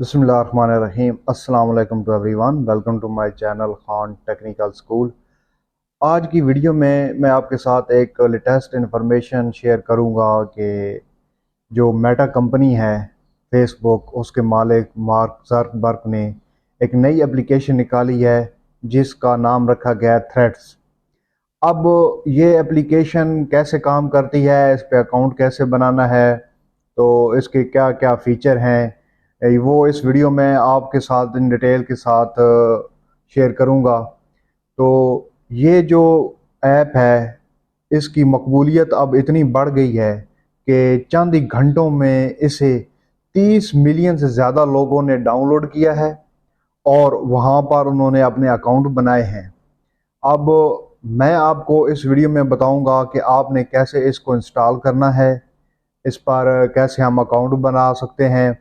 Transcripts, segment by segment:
बिस्मिल्लाहिर्रहमानिर्रहीम। अस्सलाम वालेकुम to everyone. Welcome to my channel Khan technical school. आज की वीडियो में मैं आपके साथ एक लेटेस्ट इन्फॉर्मेशन शेयर करूंगा कि जो मेटा कंपनी है फेसबुक, उसके मालिक मार्क ज़करबर्ग ने एक नई एप्लीकेशन निकाली है जिसका नाम रखा गया है थ्रेड्स। अब ये एप्लीकेशन कैसे काम करती है, इस पे अकाउंट कैसे बनाना है, तो इसके क्या क्या फ़ीचर हैं, वो इस वीडियो में आपके साथ इन डिटेल के साथ शेयर करूंगा। तो ये जो ऐप है, इसकी मकबूलियत अब इतनी बढ़ गई है कि चंद ही घंटों में इसे 30 मिलियन से ज़्यादा लोगों ने डाउनलोड किया है और वहाँ पर उन्होंने अपने अकाउंट बनाए हैं। अब मैं आपको इस वीडियो में बताऊंगा कि आपने कैसे इसको इंस्टॉल करना है, इस पर कैसे हम अकाउंट बना सकते हैं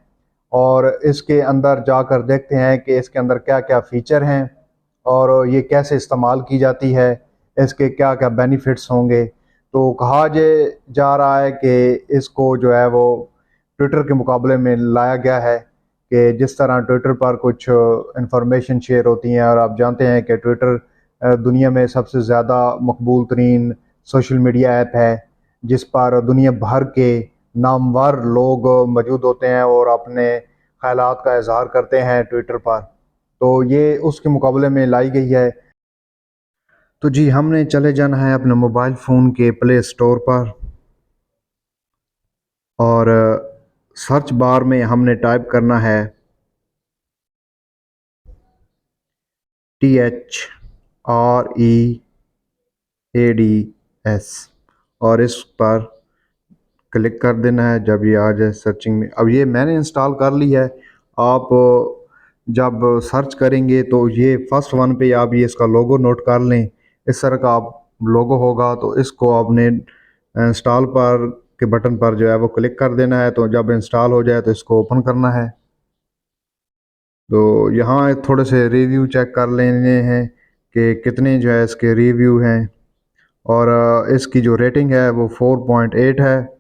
और इसके अंदर जाकर देखते हैं कि इसके अंदर क्या क्या फ़ीचर हैं और ये कैसे इस्तेमाल की जाती है, इसके क्या क्या बेनिफिट्स होंगे। तो कहा जा रहा है कि इसको जो है वो ट्विटर के मुकाबले में लाया गया है कि जिस तरह ट्विटर पर कुछ इंफॉर्मेशन शेयर होती हैं, और आप जानते हैं कि ट्विटर दुनिया में सबसे ज़्यादा मकबूल तरीन सोशल मीडिया ऐप है जिस पर दुनिया भर के नामवर लोग मौजूद होते हैं और अपने ख्यालात का इजहार करते हैं ट्विटर पर। तो ये उसके मुकाबले में लाई गई है। तो जी, हमने चले जाना है अपने मोबाइल फ़ोन के प्ले स्टोर पर और सर्च बार में हमने टाइप करना है THREADS और इस पर क्लिक कर देना है जब ये आ जाए सर्चिंग में। अब ये मैंने इंस्टॉल कर ली है। आप जब सर्च करेंगे तो ये फर्स्ट वन पे आप ये इसका लोगो नोट कर लें। इस तरह का आप लोगो होगा तो इसको आपने इंस्टॉल पर के बटन पर जो है वो क्लिक कर देना है। तो जब इंस्टॉल हो जाए तो इसको ओपन करना है। तो यहाँ थोड़े से रिव्यू चेक कर लेने हैं कि कितने जो है इसके रिव्यू हैं और इसकी जो रेटिंग है वो 4.8 है।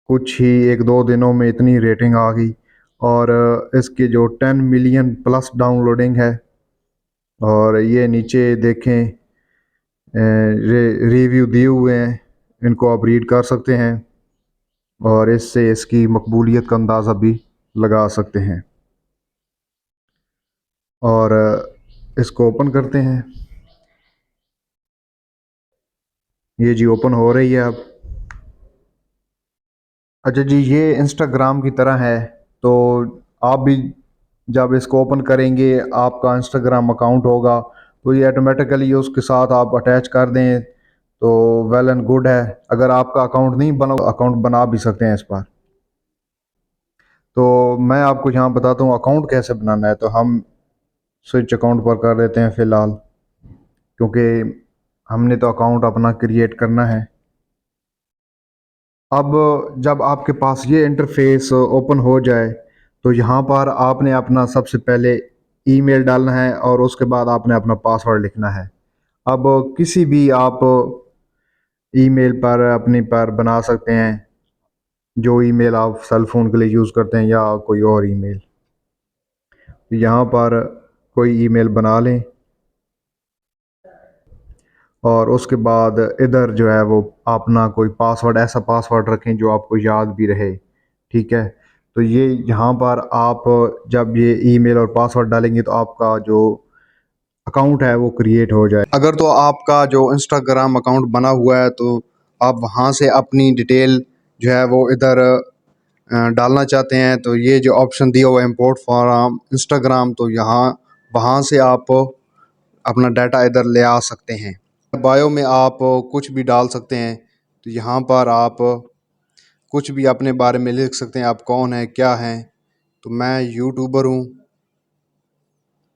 कुछ ही एक दो दिनों में इतनी रेटिंग आ गई और इसके जो 10 मिलियन प्लस डाउनलोडिंग है। और ये नीचे देखें रिव्यू दिए हुए हैं, इनको आप रीड कर सकते हैं और इससे इसकी मकबूलियत का अंदाज़ा भी लगा सकते हैं। और इसको ओपन करते हैं। ये जी ओपन हो रही है अब। अच्छा जी, ये इंस्टाग्राम की तरह है। तो आप भी जब इसको ओपन करेंगे, आपका इंस्टाग्राम अकाउंट होगा तो ये ऑटोमेटिकली उसके साथ आप अटैच कर दें तो वेल एंड गुड है। अगर आपका अकाउंट नहीं बना, अकाउंट बना भी सकते हैं इस पर। तो मैं आपको यहाँ बताता हूँ अकाउंट कैसे बनाना है। तो हम स्विच अकाउंट पर कर देते हैं फ़िलहाल, क्योंकि हमने तो अकाउंट अपना क्रिएट करना है। अब जब आपके पास ये इंटरफेस ओपन हो जाए तो यहाँ पर आपने अपना सबसे पहले ईमेल डालना है और उसके बाद आपने अपना पासवर्ड लिखना है। अब किसी भी आप ईमेल पर अपने पर बना सकते हैं, जो ईमेल आप सेल फ़ोन के लिए यूज़ करते हैं या कोई और ईमेल। यहाँ पर कोई ईमेल बना लें और उसके बाद इधर जो है वो अपना कोई पासवर्ड, ऐसा पासवर्ड रखें जो आपको याद भी रहे। ठीक है। तो ये यहाँ पर आप जब ये ईमेल और पासवर्ड डालेंगे तो आपका जो अकाउंट है वो क्रिएट हो जाए। अगर तो आपका जो इंस्टाग्राम अकाउंट बना हुआ है तो आप वहाँ से अपनी डिटेल जो है वो इधर डालना चाहते हैं तो ये जो ऑप्शन दिया हुआ है इंपोर्ट फ्रॉम इंस्टाग्राम, तो यहाँ वहाँ से आप अपना डाटा इधर ले आ सकते हैं। बायो में आप कुछ भी डाल सकते हैं। तो यहाँ पर आप कुछ भी अपने बारे में लिख सकते हैं, आप कौन हैं, क्या हैं। तो मैं यूट्यूबर हूँ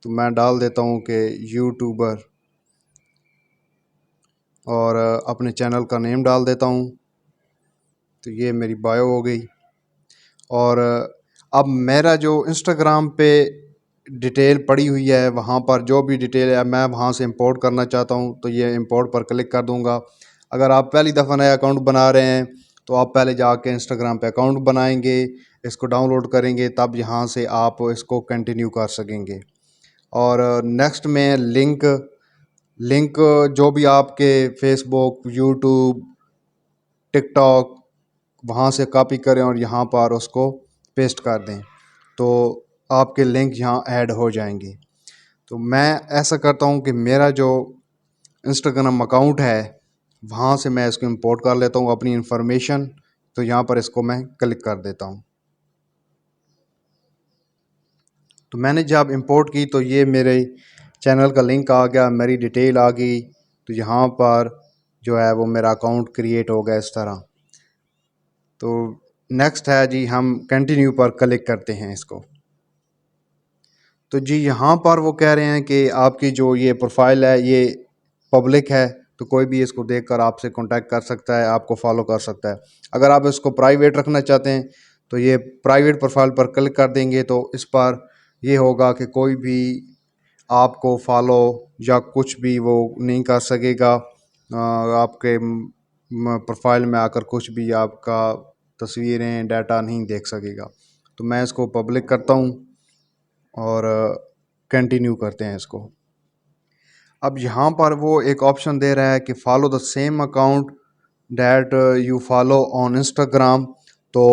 तो मैं डाल देता हूँ कि यूट्यूबर, और अपने चैनल का नेम डाल देता हूँ। तो ये मेरी बायो हो गई। और अब मेरा जो इंस्टाग्राम पे डिटेल पड़ी हुई है, वहाँ पर जो भी डिटेल है मैं वहाँ से इंपोर्ट करना चाहता हूँ तो ये इंपोर्ट पर क्लिक कर दूँगा। अगर आप पहली दफ़ा नया अकाउंट बना रहे हैं तो आप पहले जाके इंस्टाग्राम पे अकाउंट बनाएंगे, इसको डाउनलोड करेंगे, तब यहाँ से आप इसको कंटिन्यू कर सकेंगे। और नेक्स्ट में लिंक लिंक जो भी आपके फेसबुक, यूट्यूब, टिकटॉक, वहाँ से कॉपी करें और यहाँ पर उसको पेस्ट कर दें, तो आपके लिंक यहाँ ऐड हो जाएंगे। तो मैं ऐसा करता हूँ कि मेरा जो इंस्टाग्राम अकाउंट है वहाँ से मैं इसको इंपोर्ट कर लेता हूँ अपनी इंफॉर्मेशन। तो यहाँ पर इसको मैं क्लिक कर देता हूँ। तो मैंने जब इंपोर्ट की तो ये मेरे चैनल का लिंक आ गया, मेरी डिटेल आ गई। तो यहाँ पर जो है वो मेरा अकाउंट क्रिएट हो गया इस तरह। तो नेक्स्ट है जी, हम कंटिन्यू पर क्लिक करते हैं इसको। तो जी यहाँ पर वो कह रहे हैं कि आपकी जो ये प्रोफाइल है ये पब्लिक है, तो कोई भी इसको देखकर आपसे कांटेक्ट कर सकता है, आपको फॉलो कर सकता है। अगर आप इसको प्राइवेट रखना चाहते हैं तो ये प्राइवेट प्रोफाइल पर क्लिक कर देंगे, तो इस पर ये होगा कि कोई भी आपको फॉलो या कुछ भी वो नहीं कर सकेगा। आपके प्रोफाइल में आकर कुछ भी आपका तस्वीरें, डाटा नहीं देख सकेगा। तो मैं इसको पब्लिक करता हूँ और कंटिन्यू करते हैं इसको। अब यहाँ पर वो एक ऑप्शन दे रहा है कि follow the same account that you follow on Instagram. तो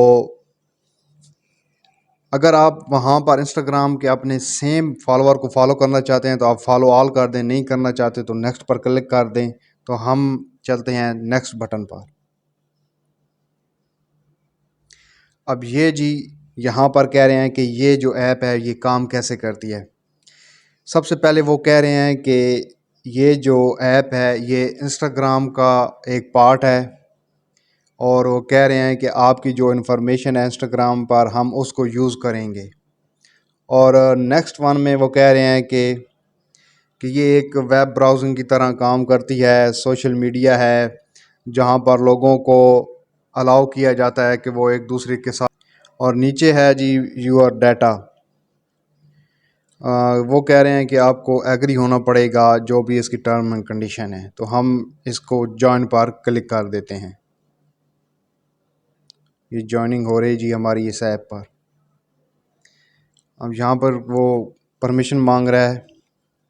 अगर आप वहाँ पर इंस्टाग्राम के अपने सेम फॉलोअर को फॉलो करना चाहते हैं तो आप फॉलो ऑल कर दें, नहीं करना चाहते तो नेक्स्ट पर क्लिक कर दें। तो हम चलते हैं नेक्स्ट बटन पर। अब ये जी यहाँ पर कह रहे हैं कि ये जो ऐप है ये काम कैसे करती है। सबसे पहले वो कह रहे हैं कि ये जो ऐप है ये इंस्टाग्राम का एक पार्ट है, और वो कह रहे हैं कि आपकी जो इन्फॉर्मेशन है इंस्टाग्राम पर हम उसको यूज़ करेंगे। और नेक्स्ट वन में वो कह रहे हैं कि ये एक वेब ब्राउजिंग की तरह काम करती है, सोशल मीडिया है जहाँ पर लोगों को अलाउ किया जाता है कि वो एक दूसरे के साथ। और नीचे है जी यूर डाटा। वो कह रहे हैं कि आपको एग्री होना पड़ेगा जो भी इसकी टर्म एंड कंडीशन है। तो हम इसको जॉइन पर क्लिक कर देते हैं। ये जॉइनिंग हो रही जी हमारी इस ऐप पर। अब यहाँ पर वो परमिशन मांग रहा है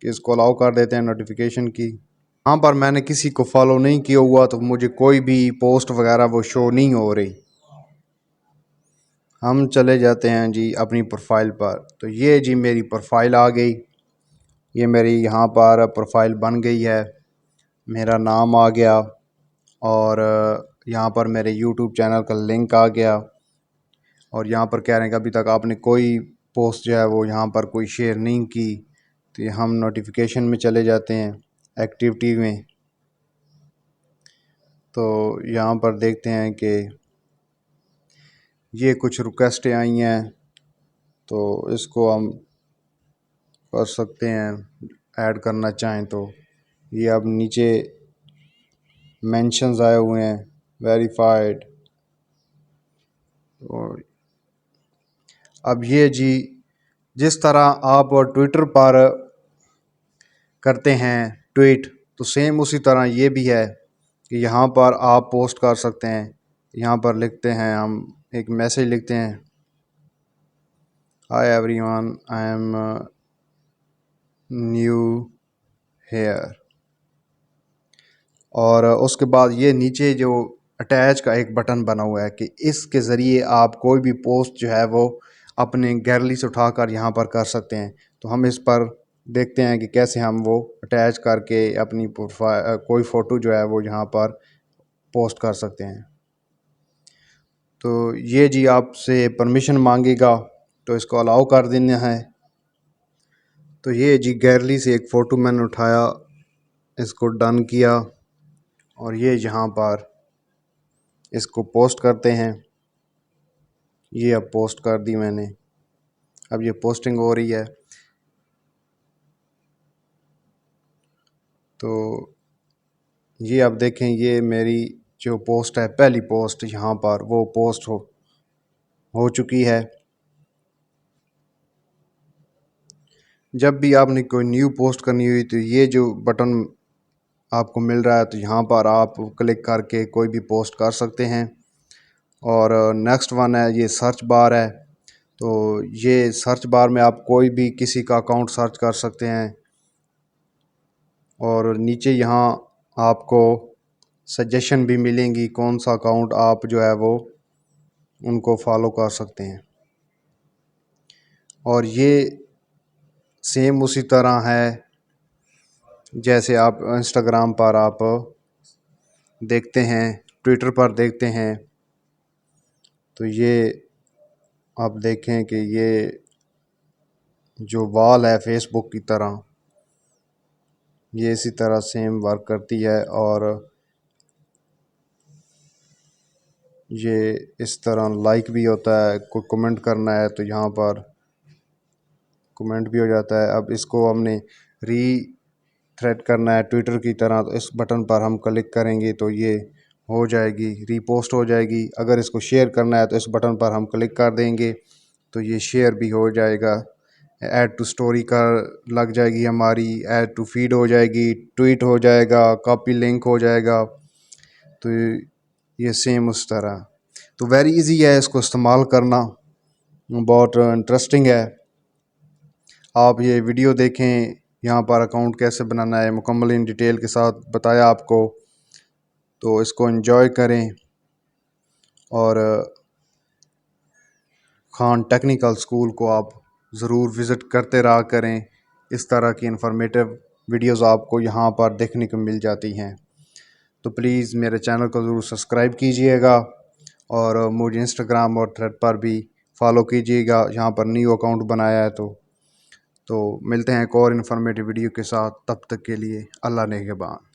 कि इसको अलाउ कर देते हैं नोटिफिकेशन की। यहाँ पर मैंने किसी को फॉलो नहीं किया हुआ तो मुझे कोई भी पोस्ट वगैरह वो शो नहीं हो रही। हम चले जाते हैं जी अपनी प्रोफाइल पर। तो ये जी मेरी प्रोफाइल आ गई, ये मेरी यहाँ पर प्रोफाइल बन गई है, मेरा नाम आ गया और यहाँ पर मेरे यूट्यूब चैनल का लिंक आ गया। और यहाँ पर कह रहे हैं कि अभी तक आपने कोई पोस्ट जो है वो यहाँ पर कोई शेयर नहीं की। तो हम नोटिफिकेशन में चले जाते हैं, एक्टिविटी में। तो यहाँ पर देखते हैं कि ये कुछ रिक्वेस्टें आई हैं, तो इसको हम कर सकते हैं ऐड करना चाहें तो। ये अब नीचे मेंशंस आए हुए हैं, वेरीफाइड। और अब ये जी जिस तरह आप ट्विटर पर करते हैं ट्वीट, तो सेम उसी तरह ये भी है कि यहाँ पर आप पोस्ट कर सकते हैं। यहाँ पर लिखते हैं, हम एक मैसेज लिखते हैं, hi everyone, I am new here. और उसके बाद ये नीचे जो अटैच का एक बटन बना हुआ है कि इसके ज़रिए आप कोई भी पोस्ट जो है वो अपने गैलरी से उठाकर यहाँ पर कर सकते हैं। तो हम इस पर देखते हैं कि कैसे हम वो अटैच करके अपनी प्रोफाइल कोई फ़ोटो जो है वो यहाँ पर पोस्ट कर सकते हैं। तो ये जी आपसे परमिशन मांगेगा, तो इसको अलाउ कर देना है। तो ये जी गैलरी से एक फ़ोटो मैंने उठाया, इसको डन किया और ये यहाँ पर इसको पोस्ट करते हैं। ये अब पोस्ट कर दी मैंने, अब ये पोस्टिंग हो रही है। तो ये अब देखें, ये मेरी जो पोस्ट है, पहली पोस्ट यहाँ पर वो पोस्ट हो चुकी है। जब भी आपने कोई न्यू पोस्ट करनी हुई तो ये जो बटन आपको मिल रहा है, तो यहाँ पर आप क्लिक करके कोई भी पोस्ट कर सकते हैं। और नेक्स्ट वन है ये सर्च बार है। तो ये सर्च बार में आप कोई भी किसी का अकाउंट सर्च कर सकते हैं और नीचे यहाँ आपको सजेशन भी मिलेंगी कौन सा अकाउंट आप जो है वो उनको फॉलो कर सकते हैं। और ये सेम उसी तरह है जैसे आप इंस्टाग्राम पर आप देखते हैं, ट्विटर पर देखते हैं। तो ये आप देखें कि ये जो वॉल है फेसबुक की तरह, ये इसी तरह सेम वर्क करती है। और ये इस तरह लाइक भी होता है, कोई कमेंट करना है तो यहाँ पर कमेंट भी हो जाता है। अब इसको हमने री थ्रेड करना है ट्विटर की तरह, तो इस बटन पर हम क्लिक करेंगे तो ये हो जाएगी, रीपोस्ट हो जाएगी। अगर इसको शेयर करना है तो इस बटन पर हम क्लिक कर देंगे तो ये शेयर भी हो जाएगा। ऐड टू स्टोरी का लग जाएगी हमारी, ऐड टू फीड हो जाएगी, ट्वीट हो जाएगा, कॉपी लिंक हो जाएगा। तो ये सेम उस तरह। तो वेरी इजी है इसको इस्तेमाल करना, बहुत इंटरेस्टिंग है। आप ये वीडियो देखें, यहाँ पर अकाउंट कैसे बनाना है मुकम्मल इन डिटेल के साथ बताया आपको। तो इसको एंजॉय करें और खान टेक्निकल स्कूल को आप ज़रूर विज़िट करते रहा करें। इस तरह की इंफॉर्मेटिव वीडियोस आपको यहाँ पर देखने को मिल जाती हैं। तो प्लीज़ मेरे चैनल को ज़रूर सब्सक्राइब कीजिएगा और मुझे इंस्टाग्राम और थ्रेड पर भी फॉलो कीजिएगा, यहाँ पर न्यू अकाउंट बनाया है। तो मिलते हैं एक और इन्फॉर्मेटिव वीडियो के साथ, तब तक के लिए अल्लाह नेगहबान।